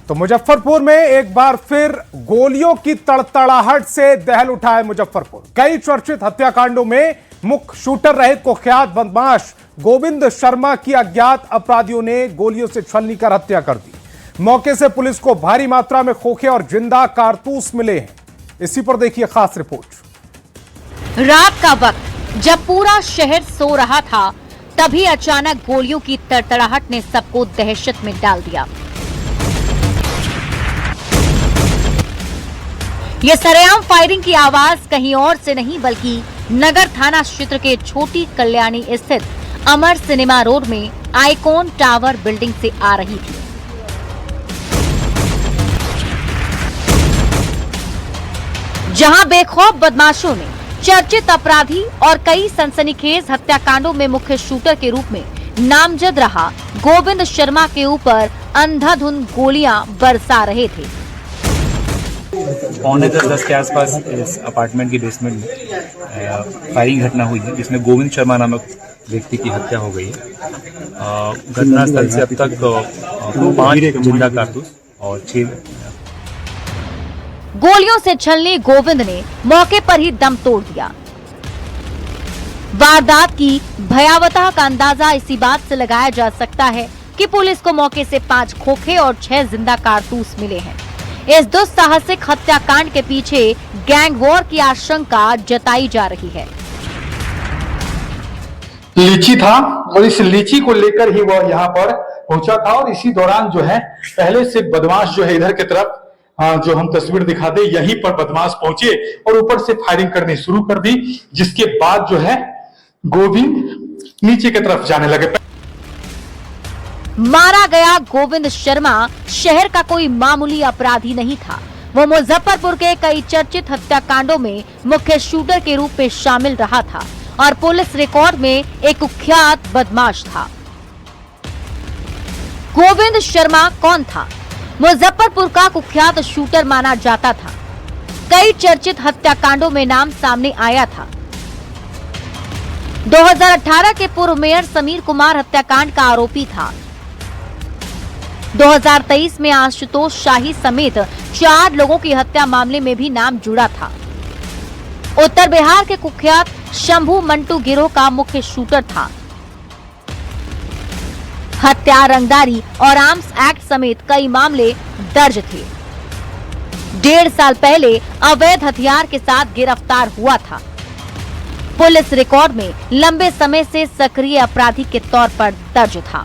तो मुजफ्फरपुर में एक बार फिर गोलियों की तड़तड़ाहट से दहल उठा है मुजफ्फरपुर। कई चर्चित हत्याकांडों में मुख्य शूटर रहे कुख्यात बदमाश गोविंद शर्मा की अज्ञात अपराधियों ने गोलियों से छलनी कर हत्या कर दी। मौके से पुलिस को भारी मात्रा में खोखे और जिंदा कारतूस मिले हैं। इसी पर देखिए खास रिपोर्ट। रात का वक्त जब पूरा शहर सो रहा था, तभी अचानक गोलियों की तड़तड़ाहट ने सबको दहशत में डाल दिया। ये सरेआम फायरिंग की आवाज कहीं और से नहीं बल्कि नगर थाना क्षेत्र के छोटी कल्याणी स्थित अमर सिनेमा रोड में आइकॉन टावर बिल्डिंग से आ रही थी। जहां बेखौफ बदमाशों ने चर्चित अपराधी और कई सनसनीखेज हत्याकांडों में मुख्य शूटर के रूप में नामजद रहा गोविंद शर्मा के ऊपर अंधाधुंध गोलियां बरसा रहे थे। 9:10 के आसपास इस अपार्टमेंट की बेसमेंट में फायरिंग घटना हुई है, जिसमें गोविंद शर्मा नामक व्यक्ति की हत्या हो गई है। घटनास्थल से अब तक 5 जिंदा कारतूस और 6 गोलियों से छलनी गोविंद ने मौके पर ही दम तोड़ दिया। वारदात की भयावता का अंदाजा इसी बात से लगाया जा सकता है कि पुलिस को मौके से 5 खोखे और 6 जिंदा कारतूस मिले हैं। इस दुस्साहसिक हत्याकांड के पीछे गैंग वॉर की आशंका जताई जा रही है। लीची था और इस लीची को लेकर ही वह यहाँ पर पहुंचा था और इसी दौरान जो है पहले से बदमाश जो है इधर की तरफ जो हम तस्वीर दिखाते यहीं पर बदमाश पहुंचे और ऊपर से फायरिंग करनी शुरू कर दी, जिसके बाद जो है गोविंद नीचे की तरफ जाने लगे। मारा गया गोविंद शर्मा शहर का कोई मामूली अपराधी नहीं था। वो मुजफ्फरपुर के कई चर्चित हत्याकांडों में मुख्य शूटर के रूप में शामिल रहा था और पुलिस रिकॉर्ड में एक कुख्यात बदमाश था। गोविंद शर्मा कौन था? मुजफ्फरपुर का कुख्यात शूटर माना जाता था। कई चर्चित हत्याकांडों में नाम सामने आया था। 2018 के पूर्व मेयर समीर कुमार हत्याकांड का आरोपी था। 2023 में आशुतोष शाही समेत 4 लोगों की हत्या मामले में भी नाम जुड़ा था। उत्तर बिहार के कुख्यात शंभू मंटू गिरोह का मुख्य शूटर था। हत्या, रंगदारी और आर्म्स एक्ट समेत कई मामले दर्ज थे। 1.5 साल पहले अवैध हथियार के साथ गिरफ्तार हुआ था। पुलिस रिकॉर्ड में लंबे समय से सक्रिय अपराधी के तौर पर दर्ज था।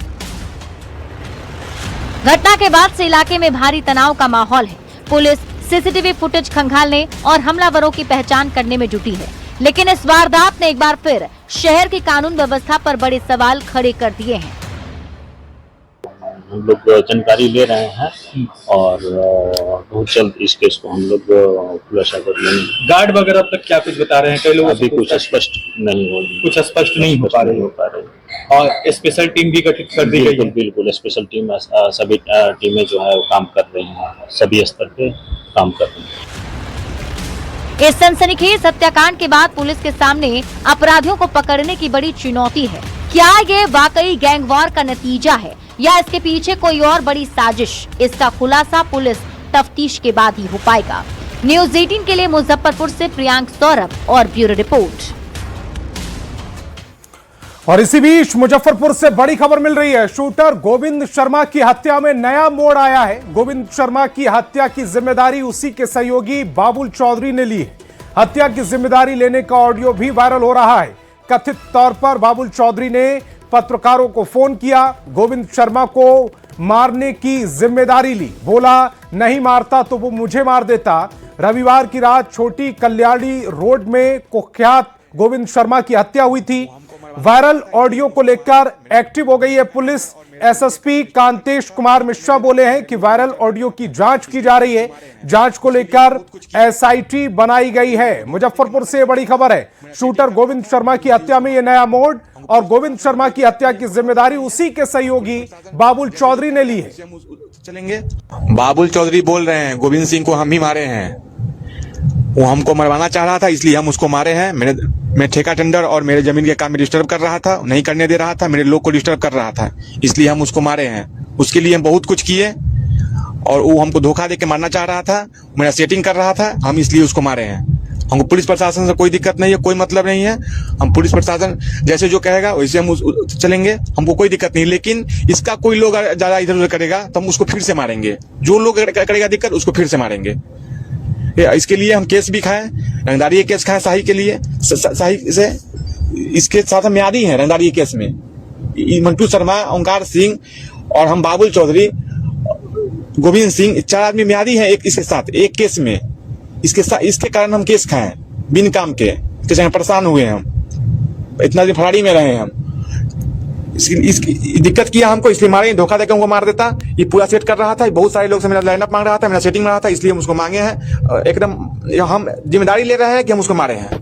घटना के बाद से इलाके में भारी तनाव का माहौल है। पुलिस सीसीटीवी फुटेज खंगालने और हमलावरों की पहचान करने में जुटी है, लेकिन इस वारदात ने एक बार फिर शहर की कानून व्यवस्था पर बड़े सवाल खड़े कर दिए हैं। हम लोग जानकारी ले रहे हैं और बहुत जल्द इस केस को हम लोग खुलासा कर लेंगे। गार्ड वगैरह अब तक क्या कुछ बता रहे हैं? कई लोग अभी कुछ स्पष्ट नहीं हो रही, कुछ स्पष्ट नहीं हो पा रहे और स्पेशल टीम भी गठित कर दी गई है। बिल्कुल स्पेशल टीम, सभी टीमें जो है वो काम कर रही हैं, सभी स्तर पे काम कर रही हैं। इस सनसनीखेज हत्याकांड के बाद पुलिस के सामने अपराधियों को पकड़ने की बड़ी चुनौती है। क्या ये वाकई गैंग वॉर का नतीजा है या इसके पीछे कोई और बड़ी साजिश? इसका खुलासा पुलिस तफ्तीश के बाद ही हो पाएगा। न्यूज़ 18 के लिए मुजफ्फरपुर से प्रियांक सौरभ और ब्यूरो रिपोर्ट। और इसी बीच मुजफ्फरपुर से बड़ी खबर मिल रही है। शूटर गोविंद शर्मा की हत्या में नया मोड़ आया है। गोविंद शर्मा की हत्या की जिम्मेदारी उसी के सहयोगी बाबुल चौधरी ने ली है। हत्या की जिम्मेदारी लेने का ऑडियो भी वायरल हो रहा है। कथित तौर पर बाबुल चौधरी ने पत्रकारों को फोन किया, गोविंद शर्मा को मारने की जिम्मेदारी ली। बोला नहीं मारता तो वो मुझे मार देता। रविवार की रात छोटी कल्याणी रोड में कुख्यात गोविंद शर्मा की हत्या हुई थी। वायरल ऑडियो को लेकर एक्टिव हो गई है पुलिस। एसएसपी कांतेश कुमार मिश्रा बोले हैं कि वायरल ऑडियो की जांच की जा रही है। जांच को लेकर एसआईटी बनाई गई है। मुजफ्फरपुर से बड़ी खबर है। शूटर गोविंद शर्मा की हत्या में यह नया मोड़ और गोविंद शर्मा की हत्या की जिम्मेदारी उसी के सहयोगी बाबुल चौधरी ने ली है। चलेंगे। बाबुल चौधरी बोल रहे हैं गोविंद सिंह को हम ही मारे हैं, वो हमको मरवाना चाह रहा था इसलिए हम उसको मारे हैं। मैं ठेका टेंडर और मेरे जमीन के काम में डिस्टर्ब कर रहा था, नहीं करने दे रहा था, मेरे लोग को डिस्टर्ब कर रहा था, इसलिए हम उसको मारे हैं। उसके लिए हम बहुत कुछ किए और वो हमको धोखा दे के मारना चाह रहा था, मेरा सेटिंग कर रहा था, हम इसलिए उसको मारे हैं। हमको पुलिस प्रशासन से कोई दिक्कत नहीं है, कोई मतलब नहीं है। हम पुलिस प्रशासन जैसे जो कहेगा वैसे हम चलेंगे, हमको कोई दिक्कत नहीं। लेकिन इसका कोई लोग ज्यादा इधर उधर करेगा तो हम उसको फिर से मारेंगे। जो लोग करेगा दिक्कत उसको फिर से मारेंगे। इसके लिए हम केस भी खाएं, रंगदारी केस खाएं शाही के लिए, शाही से इसके साथ म्यादी है रंगदारी केस में। मंटू शर्मा, ओंकार सिंह और हम बाबुल चौधरी, गोविंद सिंह, 4 आदमी म्यादी हैं एक इसके साथ एक केस में। इसके कारण हम केस खाएं बिन काम के, परेशान हुए हम, इतना दिन फरारी में रहे हम। इसकी दिक्कत किया हमको, इसलिए मारे, धोखा देकर हमको मार देता। ये पूरा सेट कर रहा था, बहुत सारे लोग से मेरा लाइनअप मांग रहा था, मेरा सेटिंग मांग रहा था, इसलिए हम उसको मांगे हैं। एकदम हम जिम्मेदारी ले रहे हैं कि हम उसको मारे हैं।